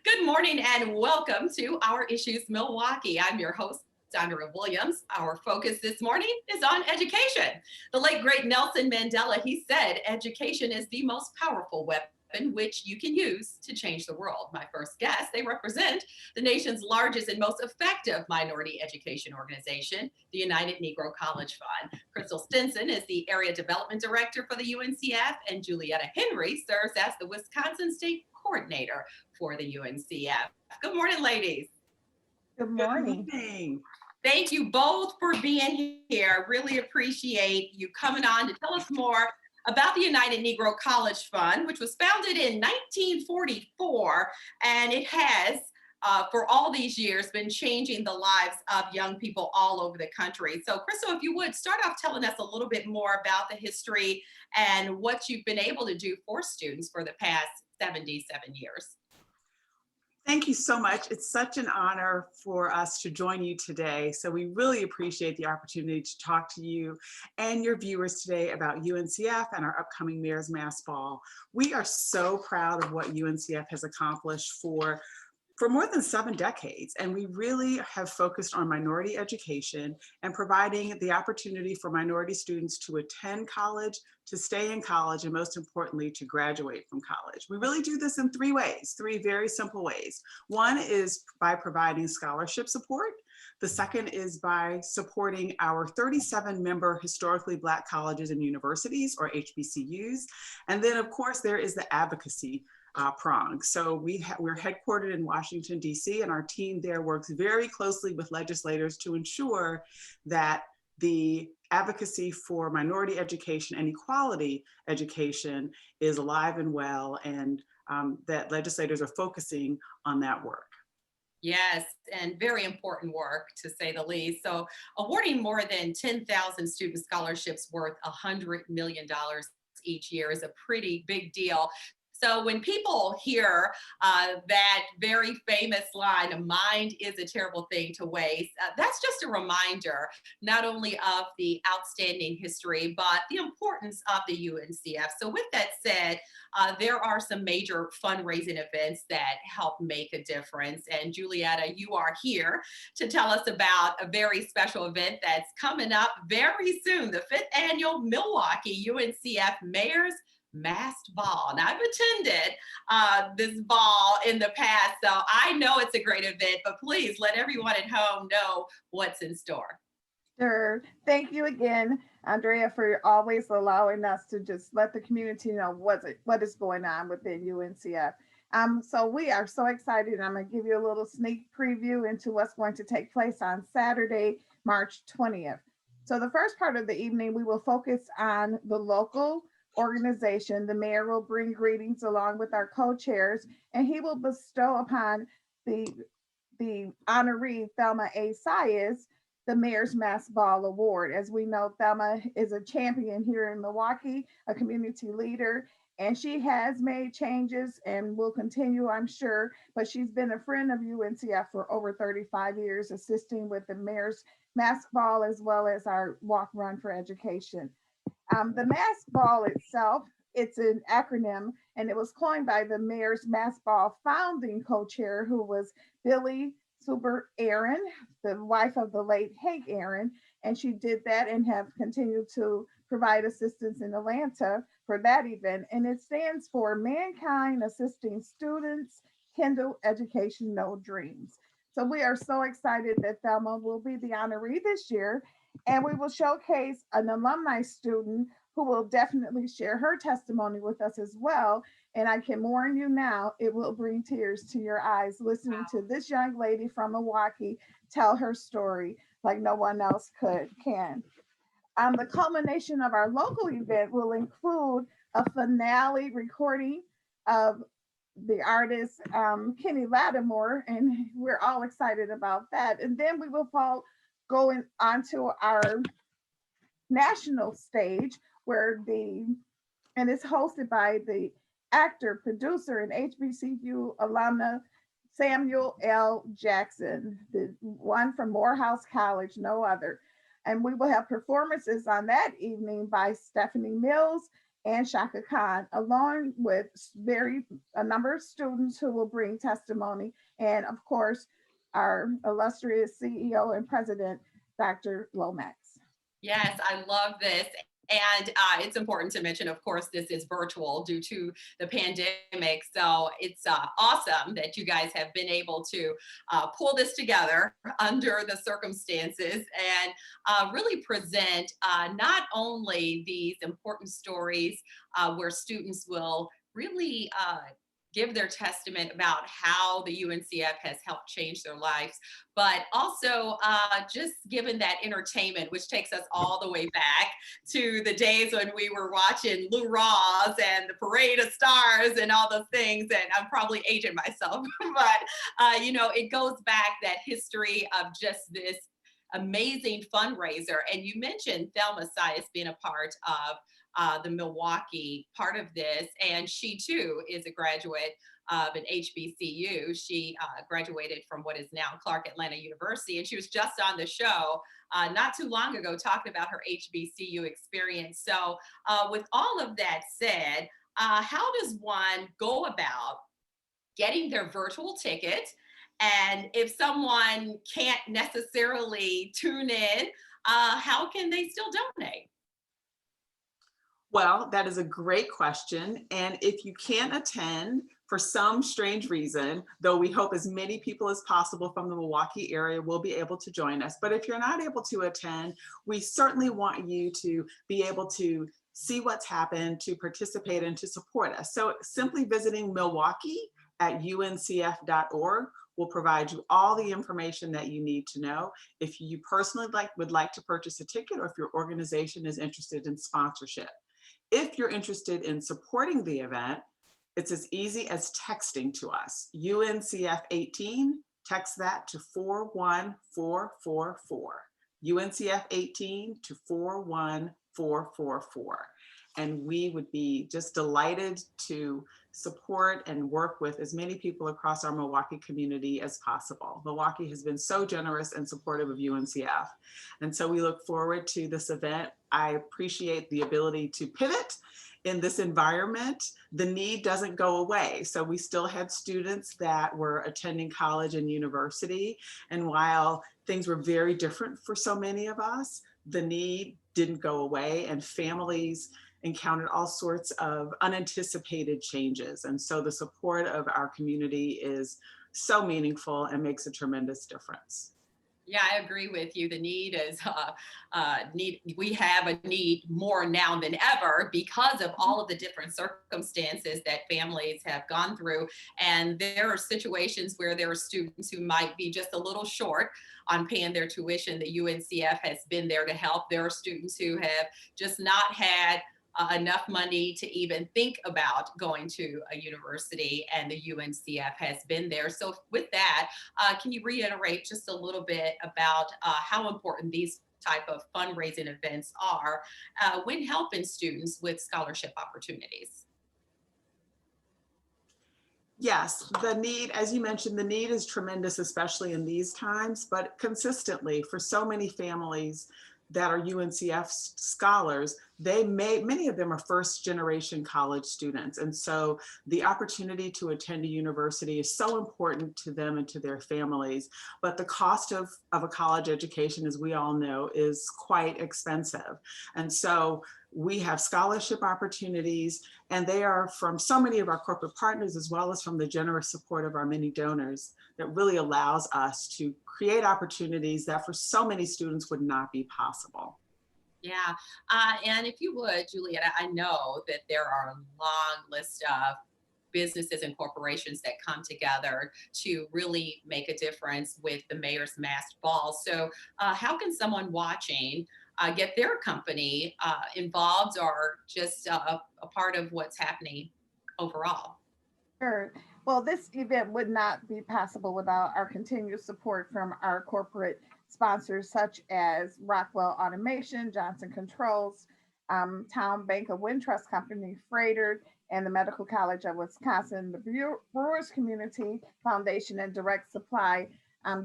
Good morning and welcome to Our Issues Milwaukee. I'm your host, Andrea Williams. Our focus this morning is on education. The late great Nelson Mandela, he said, education is the most powerful weapon which you can use to change the world. My first guest, they represent the nation's largest and most effective minority education organization, the United Negro College Fund. Christal Stinson is the Area Development Director for the UNCF, and Julietta Henry serves as the Wisconsin State Coordinator for the UNCF. Good morning, ladies. Good morning. Good morning. Thank you both for being here. Really appreciate you coming on to tell us more about the United Negro College Fund, which was founded in 1944, and it has, for all these years, been changing the lives of young people all over the country. So, Christal, if you would, start off telling us a little bit more about the history and what you've been able to do for students for the past 77 years. Thank you so much. It's such an honor for us to join you today. So we really appreciate the opportunity to talk to you and your viewers today about UNCF and our upcoming Mayor's Mass Ball. We are so proud of what UNCF has accomplished for more than 7 decades, and we really have focused on minority education and providing the opportunity for minority students to attend college, to stay in college, and most importantly, to graduate from college. We really do this in 3 ways, 3 very simple ways. One is by providing scholarship support. The second is by supporting our 37-member historically Black colleges and universities, or HBCUs. And then, of course, there is the advocacy prong. So we're headquartered in Washington, D.C., and our team there works very closely with legislators to ensure that the advocacy for minority education and equality education is alive and well, and that legislators are focusing on that work. Yes, and very important work, to say the least. So awarding more than 10,000 student scholarships worth $100 million each year is a pretty big deal. So when people hear that very famous line, "A mind is a terrible thing to waste," that's just a reminder not only of the outstanding history, but the importance of the UNCF. So with that said, there are some major fundraising events that help make a difference. And Julietta, you are here to tell us about a very special event that's coming up very soon, the 5th annual Milwaukee UNCF Mayor's Mass Ball. Now, I've attended this ball in the past, so I know it's a great event, but please let everyone at home know what's in store. Sure. Thank you again, Andrea, for always allowing us to just let the community know what is going on within UNCF. So we are so excited. I'm going to give you a little sneak preview into what's going to take place on Saturday, March 20th. So the first part of the evening, we will focus on the local organization. The mayor will bring greetings along with our co-chairs, and he will bestow upon the honoree Thelma A. Sias the Mayor's Mass Ball Award. As we know, Thelma is a champion here in Milwaukee, a community leader, and she has made changes and will continue, I'm sure, but she's been a friend of UNCF for over 35 years, assisting with the Mayor's Mass Ball as well as our Walk Run for Education. The Mass Ball itself, it's an acronym, and it was coined by the Mayor's Mass Ball founding co-chair, who was Billy Super Aaron, the wife of the late Hank Aaron, and she did that and have continued to provide assistance in Atlanta for that event. And it stands for Mankind Assisting Students, Kindle Education, No Dreams. So we are so excited that Thelma will be the honoree this year. And we will showcase an alumni student who will definitely share her testimony with us as well. And I can warn you now, it will bring tears to your eyes listening to this young lady from Milwaukee tell her story like no one else can. The culmination of our local event will include a finale recording of the artist Kenny Lattimore, and we're all excited about that. And then we will going onto our national stage and it's hosted by the actor, producer, and HBCU alumna Samuel L. Jackson, the one from Morehouse College, no other. And we will have performances on that evening by Stephanie Mills and Shaka Khan, along with a number of students who will bring testimony, and of course, our illustrious CEO and president, Dr. Lomax. Yes, I love this. And it's important to mention, of course, this is virtual due to the pandemic. So it's awesome that you guys have been able to pull this together under the circumstances and really present not only these important stories where students will really give their testament about how the UNCF has helped change their lives, but also just given that entertainment, which takes us all the way back to the days when we were watching Lou Rawls and the Parade of Stars and all those things. And I'm probably aging myself, but it goes back that history of just this amazing fundraiser. And you mentioned Thelma Sias being a part of the Milwaukee part of this, and she too is a graduate of an HBCU. She graduated from what is now Clark Atlanta University, and she was just on the show not too long ago talking about her HBCU experience. So with all of that said, how does one go about getting their virtual ticket? And if someone can't necessarily tune in, how can they still donate? Well, that is a great question. And if you can't attend for some strange reason, though we hope as many people as possible from the Milwaukee area will be able to join us. But if you're not able to attend, we certainly want you to be able to see what's happened, to participate, and to support us. So simply visiting Milwaukee at uncf.org will provide you all the information that you need to know. If you personally would like to purchase a ticket, or if your organization is interested in sponsorship. If you're interested in supporting the event, it's as easy as texting to us. UNCF 18, text that to 41444. UNCF 18 to 41444. And we would be just delighted to support and work with as many people across our Milwaukee community as possible. Milwaukee has been so generous and supportive of UNCF. And so we look forward to this event. I appreciate the ability to pivot in this environment. The need doesn't go away. So we still had students that were attending college and university. And while things were very different for so many of us, the need didn't go away, and families encountered all sorts of unanticipated changes. And so the support of our community is so meaningful and makes a tremendous difference. Yeah, I agree with you. The need is we have a need more now than ever because of all of the different circumstances that families have gone through. And there are situations where there are students who might be just a little short on paying their tuition. The UNCF has been there to help. There are students who have just not had enough money to even think about going to a university, and the UNCF has been there. So with that, can you reiterate just a little bit about how important these type of fundraising events are when helping students with scholarship opportunities? Yes, the need, as you mentioned, the need is tremendous, especially in these times, but consistently for so many families that are UNCF scholars, many of them are first generation college students. And so the opportunity to attend a university is so important to them and to their families. But the cost of a college education, as we all know, is quite expensive. And so we have scholarship opportunities, and they are from so many of our corporate partners, as well as from the generous support of our many donors, that really allows us to create opportunities that for so many students would not be possible. Yeah, and if you would, Julietta, I know that there are a long list of businesses and corporations that come together to really make a difference with the mayor's masked ball. So how can someone watching get their company involved, or just a part of what's happening overall? Sure. Well, this event would not be possible without our continued support from our corporate sponsors, such as Rockwell Automation, Johnson Controls, Town Bank of Wintrust Company, Freighter, and the Medical College of Wisconsin, the Brewers Community Foundation, and Direct Supply.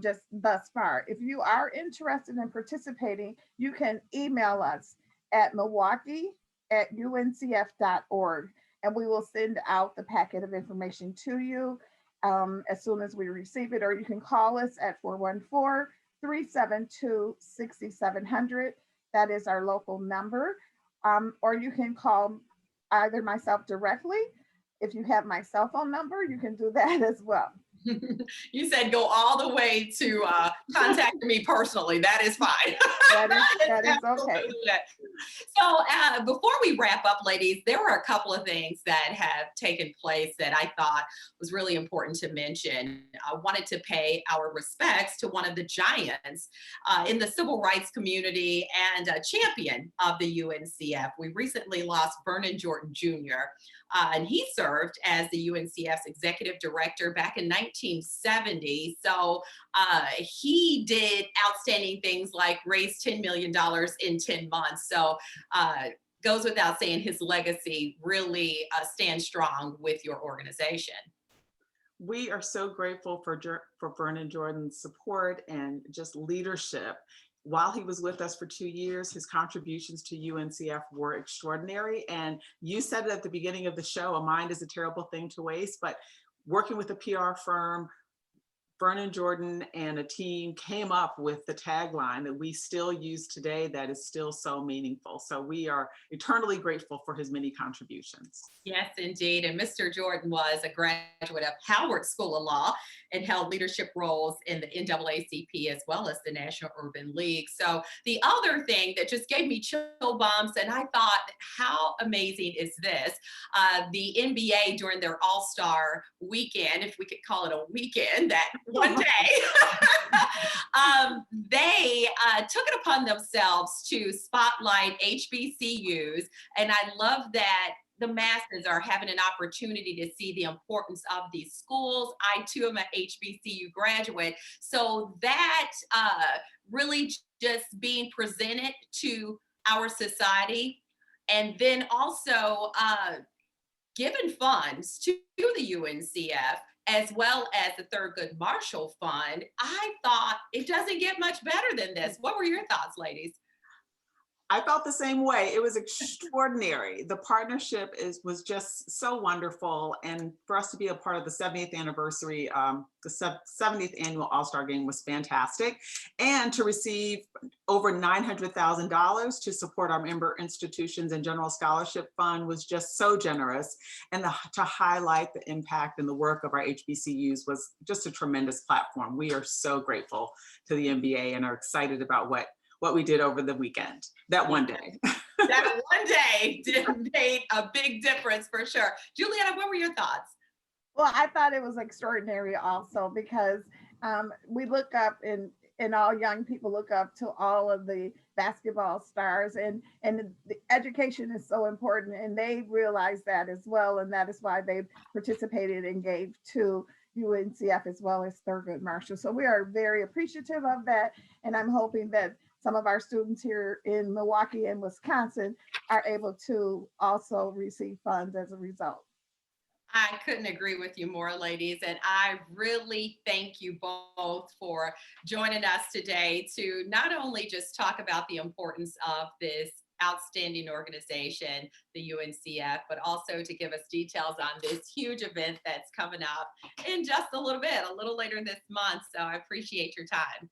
Just thus far. If you are interested in participating, you can email us at Milwaukee uncf.org, and we will send out the packet of information to you as soon as we receive it, or you can call us at 414-372-6700. That is our local number. Or you can call either myself directly. If you have my cell phone number, you can do that as well. You said go all the way to contact me personally. That is fine. That is okay. So before we wrap up, ladies, there were a couple of things that have taken place that I thought was really important to mention. I wanted to pay our respects to one of the giants in the civil rights community and a champion of the UNCF. We recently lost Vernon Jordan Jr., and he served as the UNCF's executive director back in 1970. So he did outstanding things like raise $10 million in 10 months. So goes without saying, his legacy really stands strong with your organization. We are so grateful for Vernon Jordan's support and just leadership. While he was with us for 2 years, his contributions to UNCF were extraordinary. And you said it at the beginning of the show, a mind is a terrible thing to waste, but working with a PR firm, Vernon Jordan and a team came up with the tagline that we still use today that is still so meaningful. So we are eternally grateful for his many contributions. Yes, indeed. And Mr. Jordan was a graduate of Howard School of Law and held leadership roles in the NAACP as well as the National Urban League. So the other thing that just gave me chill bumps, and I thought, how amazing is this? The NBA during their All-Star weekend, if we could call it a weekend, that one day, they took it upon themselves to spotlight HBCUs. And I love that the masses are having an opportunity to see the importance of these schools. I too am an HBCU graduate. So that really just being presented to our society, and then also given funds to the UNCF, as well as the Thurgood Marshall Fund. I thought it doesn't get much better than this. What were your thoughts, ladies? I felt the same way. It was extraordinary. The partnership was just so wonderful. And for us to be a part of the 70th anniversary, the 70th annual All-Star Game was fantastic. And to receive over $900,000 to support our member institutions and General Scholarship Fund was just so generous. And to highlight the impact and the work of our HBCUs was just a tremendous platform. We are so grateful to the NBA and are excited about what we did over the weekend, that one day. That one day made a big difference for sure. Julietta, what were your thoughts? Well, I thought it was extraordinary also because we look up and all young people look up to all of the basketball stars, and the education is so important, and they realize that as well. And that is why they participated and gave to UNCF as well as Thurgood Marshall. So we are very appreciative of that. And I'm hoping that some of our students here in Milwaukee and Wisconsin are able to also receive funds as a result. I couldn't agree with you more, ladies. And I really thank you both for joining us today to not only just talk about the importance of this outstanding organization, the UNCF, but also to give us details on this huge event that's coming up in just a little bit, a little later this month. So I appreciate your time.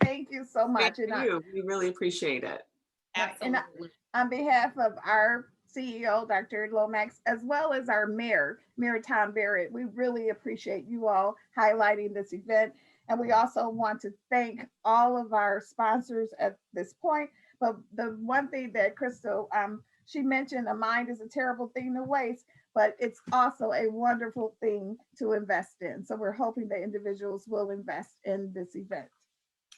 Thank you so much. Thank you. We really appreciate it. Absolutely. On behalf of our CEO, Dr. Lomax, as well as our Mayor Tom Barrett, we really appreciate you all highlighting this event. And we also want to thank all of our sponsors at this point. But the one thing that Christal, she mentioned, a mind is a terrible thing to waste, but it's also a wonderful thing to invest in. So we're hoping that individuals will invest in this event.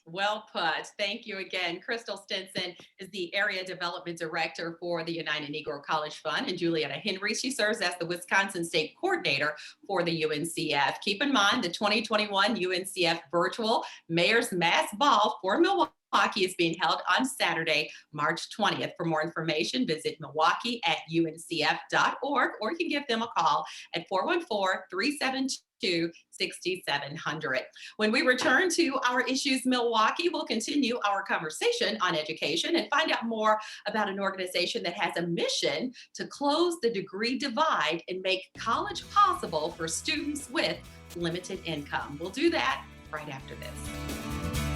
Well put. Thank you again. Christal Stinson is the Area Development Director for the United Negro College Fund, and Julietta Henry, she serves as the Wisconsin State Coordinator for the UNCF. Keep in mind the 2021 UNCF Virtual Mayor's Mass Ball for Milwaukee Milwaukee is being held on Saturday, March 20th. For more information, visit milwaukee@uncf.org, or you can give them a call at 414-372-6700. When we return to our Issues Milwaukee, we'll continue our conversation on education and find out more about an organization that has a mission to close the degree divide and make college possible for students with limited income. We'll do that right after this.